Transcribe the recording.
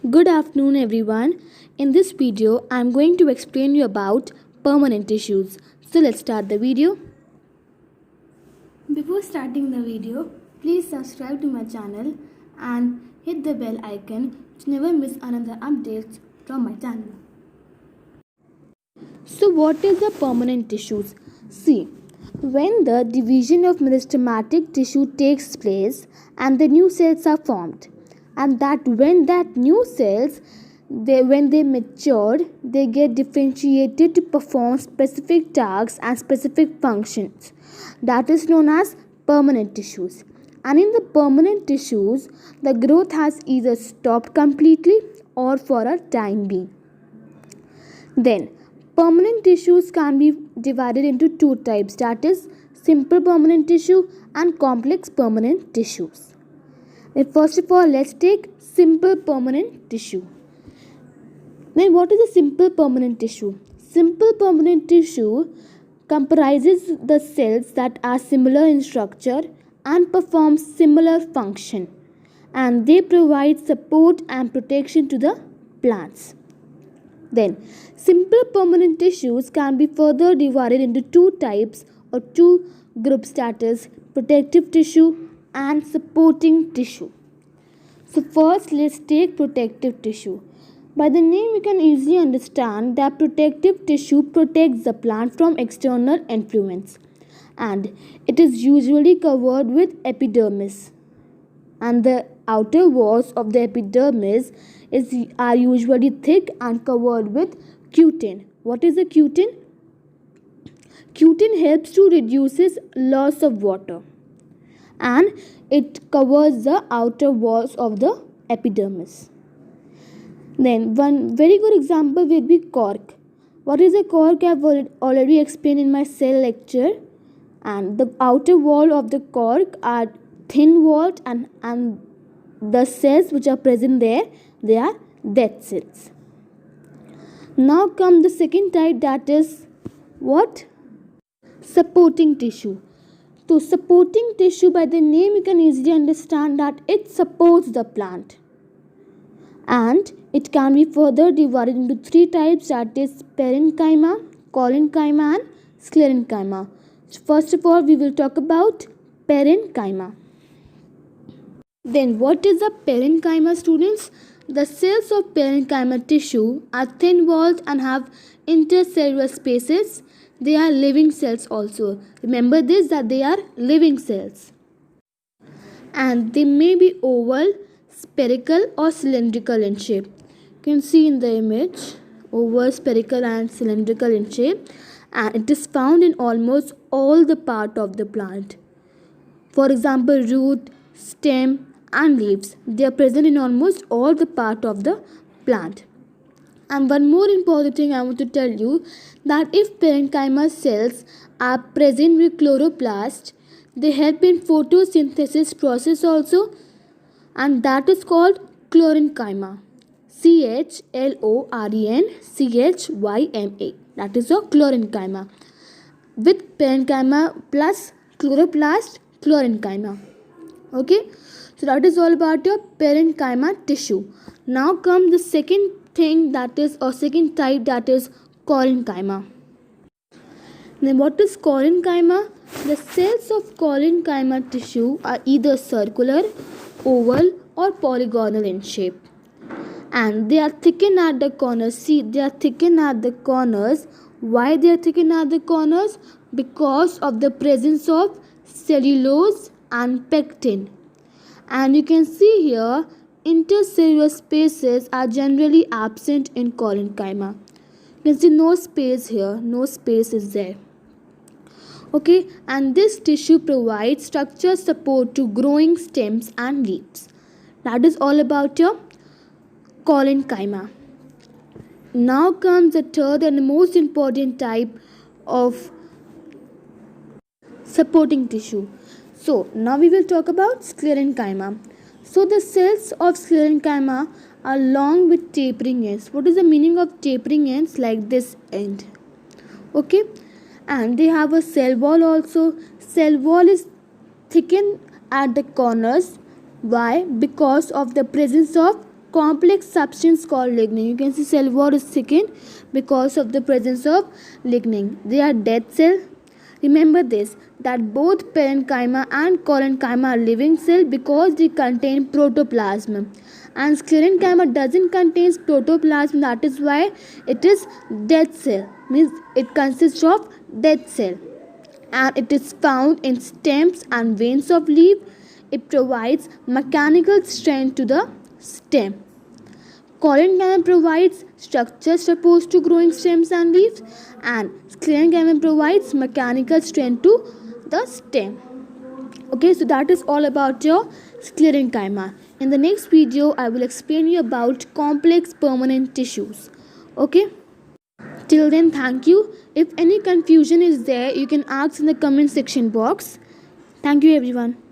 Good afternoon everyone. In this video I am going to explain you about permanent tissues. So let's start the video. Before starting the video, please subscribe to my channel and hit the bell icon to never miss another update from my channel. So what is the permanent tissues? See, when the division of meristematic tissue takes place and the new cells are formed, and that when that new cells when they mature they get differentiated to perform specific tasks and specific functions, that is known as permanent tissues. And in the permanent tissues the growth has either stopped completely or for a time being. Then permanent tissues can be divided into two types, that is simple permanent tissue and complex permanent tissues. First of all, let's take simple permanent tissue. Then what is a simple permanent tissue? Simple permanent tissue comprises the cells that are similar in structure and perform similar function, and they provide support and protection to the plants. Then simple permanent tissues can be further divided into two types or two groups, that is protective tissue and supporting tissue. So first let's take protective tissue. By the name you can easily understand that protective tissue protects the plant from external influence, and it is usually covered with epidermis, and the outer walls of the epidermis are usually thick and covered with cutin. What is a cutin? Cutin helps to reduce loss of water, and it covers the outer walls of the epidermis. Then one very good example will be cork. What is a cork? I have already explained in my cell lecture, and the outer wall of the cork are thin walled, and the cells which are present there, they are dead cells. Now come the second type, that is what? Supporting tissue. So supporting tissue, by the name you can easily understand that it supports the plant, and it can be further divided into three types, that is parenchyma, collenchyma and sclerenchyma. So first of all we will talk about parenchyma. Then what is a parenchyma, students? The cells of parenchyma tissue are thin walled and have intercellular spaces. They are living cells also. Remember this, that they are living cells. And they may be oval, spherical or cylindrical in shape. You can see in the image, oval, spherical and cylindrical in shape. And it is found in almost all the part of the plant. For example, root, stem and leaves. They are present in almost all the part of the plant. And one more important thing I want to tell you, that if parenchyma cells are present with chloroplast, they help in photosynthesis process also, and that is called chlorenchyma. chlorenchyma. That is a chlorenchyma. With parenchyma plus chloroplast, chlorenchyma. Okay, so that is all about your parenchyma tissue. Now come the second thing, that is, or second type, that is collenchyma. Then what is collenchyma? The cells of collenchyma tissue are either circular, oval or polygonal in shape, and they are thickened at the corners. See, they are thickened at the corners. Why they are thickened at the corners? Because of the presence of cellulose and pectin. And you can see here, intercellular spaces are generally absent in collenchyma. You can see no space here, no space is there. Okay, and this tissue provides structural support to growing stems and leaves. That is all about your collenchyma. Now comes the third and the most important type of supporting tissue. So now we will talk about sclerenchyma. So the cells of sclerenchyma are long with tapering ends. What is the meaning of tapering ends? Like this end. Okay, and they have a cell wall also. Cell wall is thickened at the corners. Why? Because of the presence of complex substance called lignin. You can see cell wall is thickened because of the presence of lignin. They are dead cell. Remember this, that both parenchyma and collenchyma are living cell because they contain protoplasm, and sclerenchyma doesn't contain protoplasm. That is why it is dead cell, means it consists of dead cell, and it is found in stems and veins of leaf. It provides mechanical strength to the stem. Collenchyma provides structure supposed to growing stems and leaves, and sclerenchyma provides mechanical strength to the stem. Okay, so that is all about your sclerenchyma. In the next video, I will explain you about complex permanent tissues. Okay, till then, thank you. If any confusion is there, you can ask in the comment section box. Thank you, everyone.